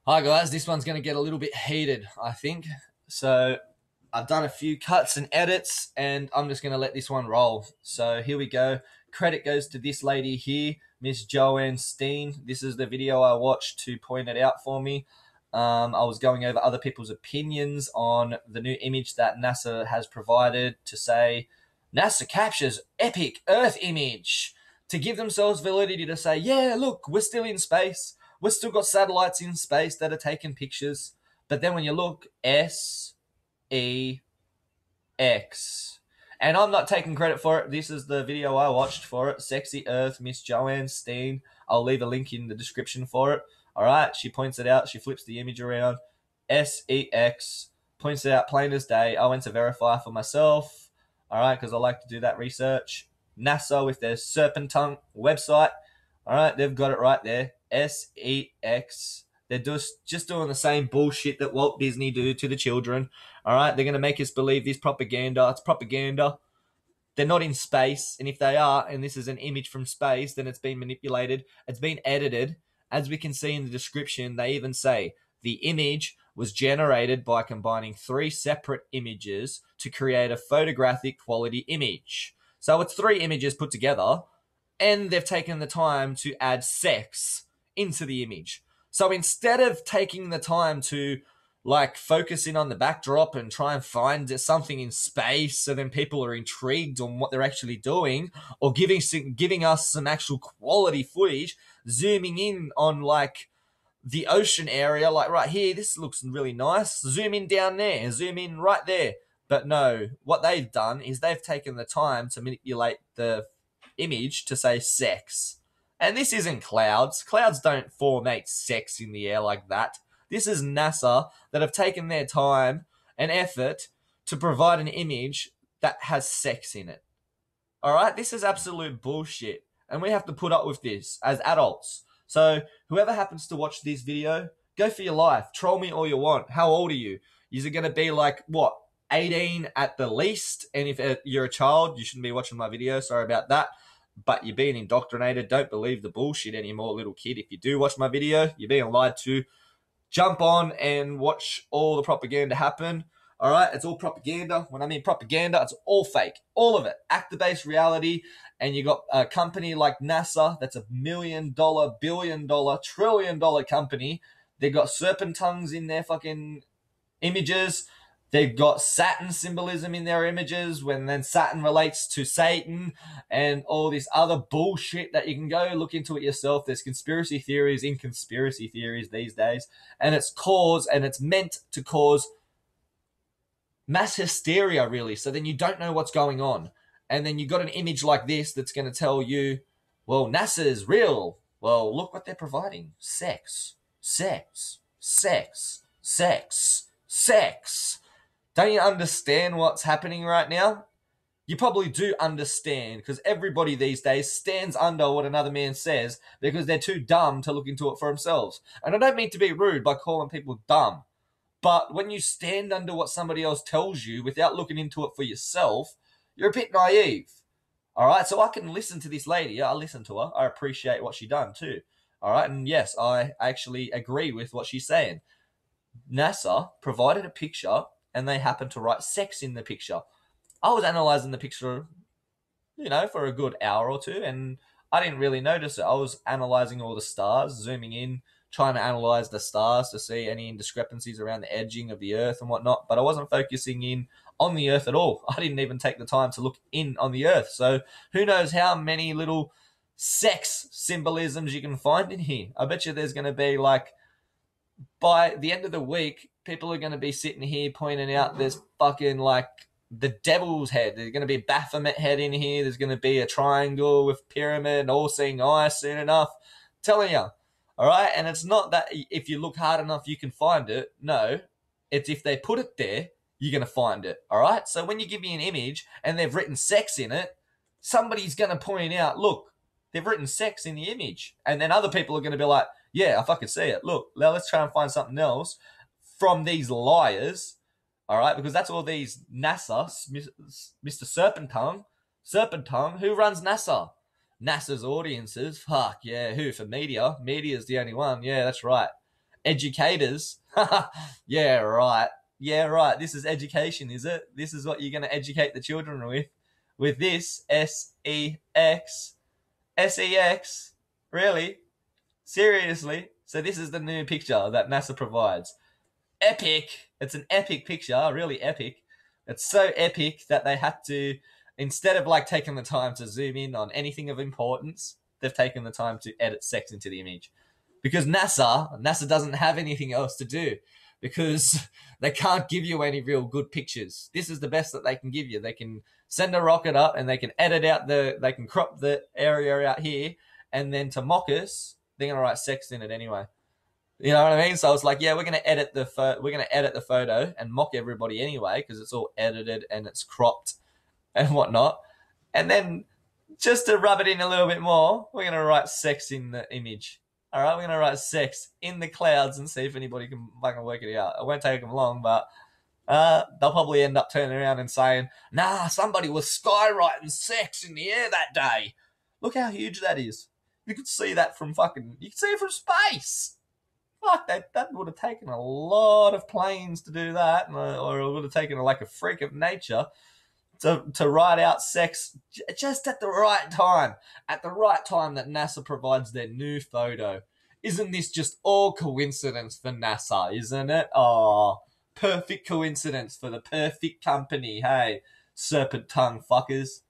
Hi guys, this one's going to get a little bit heated, I think. So I've done a few cuts and edits and I'm just going to let this one roll. So here we go. Credit goes to this lady here, Miss Joanne Steen. This is the video I watched to point it out for me. I was going over other people's opinions on the new image that NASA has provided to say NASA captures epic Earth image to give themselves validity to say, yeah, look, we're still in space. We've still got satellites in space that are taking pictures. But then when you look, SEX. And I'm not taking credit for it. This is the video I watched for it. Sexy Earth, Miss Joanne Steen. I'll leave a link in the description for it. All right, she points it out. She flips the image around. SEX. Points it out plain as day. I went to verify for myself. All right, because I like to do that research. NASA with their Serpentine website. All right, they've got it right there. SEX. They're just doing the same bullshit that Walt Disney do to the children. All right, they're going to make us believe this propaganda. It's propaganda. They're not in space, and if they are, and this is an image from space, then it's been manipulated. It's been edited. As we can see in the description, they even say the image was generated by combining three separate images to create a photographic quality image. So it's three images put together, and they've taken the time to add sex into the image. So instead of taking the time to focus in on the backdrop and try and find something in space so then people are intrigued on what they're actually doing, or giving us some actual quality footage, zooming in on the ocean area, like right here, this looks really nice. Zoom in down there, zoom in right there. But no, what they've done is they've taken the time to manipulate the image to say sex. And this isn't clouds. Clouds don't formate sex in the air like that. This is NASA that have taken their time and effort to provide an image that has sex in it. All right? This is absolute bullshit. And we have to put up with this as adults. So whoever happens to watch this video, go for your life. Troll me all you want. How old are you? Is it going to be 18 at the least? And if you're a child, you shouldn't be watching my video. Sorry about that. But you're being indoctrinated. Don't believe the bullshit anymore, little kid. If you do watch my video, you're being lied to. Jump on and watch all the propaganda happen. All right, it's all propaganda. When I mean propaganda, it's all fake. All of it. Actor-based reality. And you got a company like NASA that's $1 million, billion, trillion-dollar company. They got serpent tongues in their fucking images. They've got Saturn symbolism in their images when then Saturn relates to Satan and all this other bullshit that you can go look into it yourself. There's conspiracy theories in conspiracy theories these days. And it's meant to cause mass hysteria, really. So then you don't know what's going on. And then you got an image like this that's going to tell you, well, NASA's real. Well, look what they're providing. Sex, sex, sex, sex, sex. Don't you understand what's happening right now? You probably do understand, because everybody these days stands under what another man says because they're too dumb to look into it for themselves. And I don't mean to be rude by calling people dumb, but when you stand under what somebody else tells you without looking into it for yourself, you're a bit naive. All right, so I can listen to this lady. I listen to her. I appreciate what she done too. All right, and yes, I actually agree with what she's saying. NASA provided a picture and they happened to write sex in the picture. I was analyzing the picture, for a good hour or two, and I didn't really notice it. I was analyzing all the stars, zooming in, trying to analyze the stars to see any discrepancies around the edging of the Earth and whatnot, but I wasn't focusing in on the Earth at all. I didn't even take the time to look in on the Earth. So who knows how many little sex symbolisms you can find in here. I bet you there's going to be by the end of the week, people are going to be sitting here pointing out there's fucking the devil's head. There's going to be a Baphomet head in here. There's going to be a triangle with pyramid and all-seeing eye soon enough. I'm telling you. All right? And it's not that if you look hard enough, you can find it. No. It's if they put it there, you're going to find it. All right? So when you give me an image and they've written sex in it, somebody's going to point out, look, they've written sex in the image. And then other people are going to be like, yeah, I fucking see it. Look, now let's try and find something else from these liars, all right? Because that's all these NASA, Mr. Serpentine, who runs NASA? NASA's audiences, fuck, yeah, who? For media? Media's the only one, yeah, that's right. Educators. Yeah, right. Yeah, right. This is education, is it? This is what you're going to educate the children with? With this SEX? SEX? Really? Seriously? So this is the new picture that NASA provides. Epic. It's an epic picture, really epic. It's so epic that they had to, instead of like taking the time to zoom in on anything of importance, they've taken the time to edit sex into the image. Because NASA doesn't have anything else to do because they can't give you any real good pictures. This is the best that they can give you. They can send a rocket up and they can edit out they can crop the area out here, and then to mock us, they're gonna write sex in it anyway. You know what I mean? So I was like, yeah, we're gonna edit the photo and mock everybody anyway because it's all edited and it's cropped and whatnot. And then just to rub it in a little bit more, we're gonna write sex in the image. All right, we're gonna write sex in the clouds and see if anybody can fucking work it out. It won't take them long, but they'll probably end up turning around and saying, "Nah, somebody was skywriting sex in the air that day. Look how huge that is. You could see that from you could see it from space." Fuck, that would have taken a lot of planes to do that, or it would have taken like a freak of nature to write out sex just at the right time that NASA provides their new photo. Isn't this just all coincidence for NASA, isn't it? Oh, perfect coincidence for the perfect company. Hey, serpent tongue fuckers.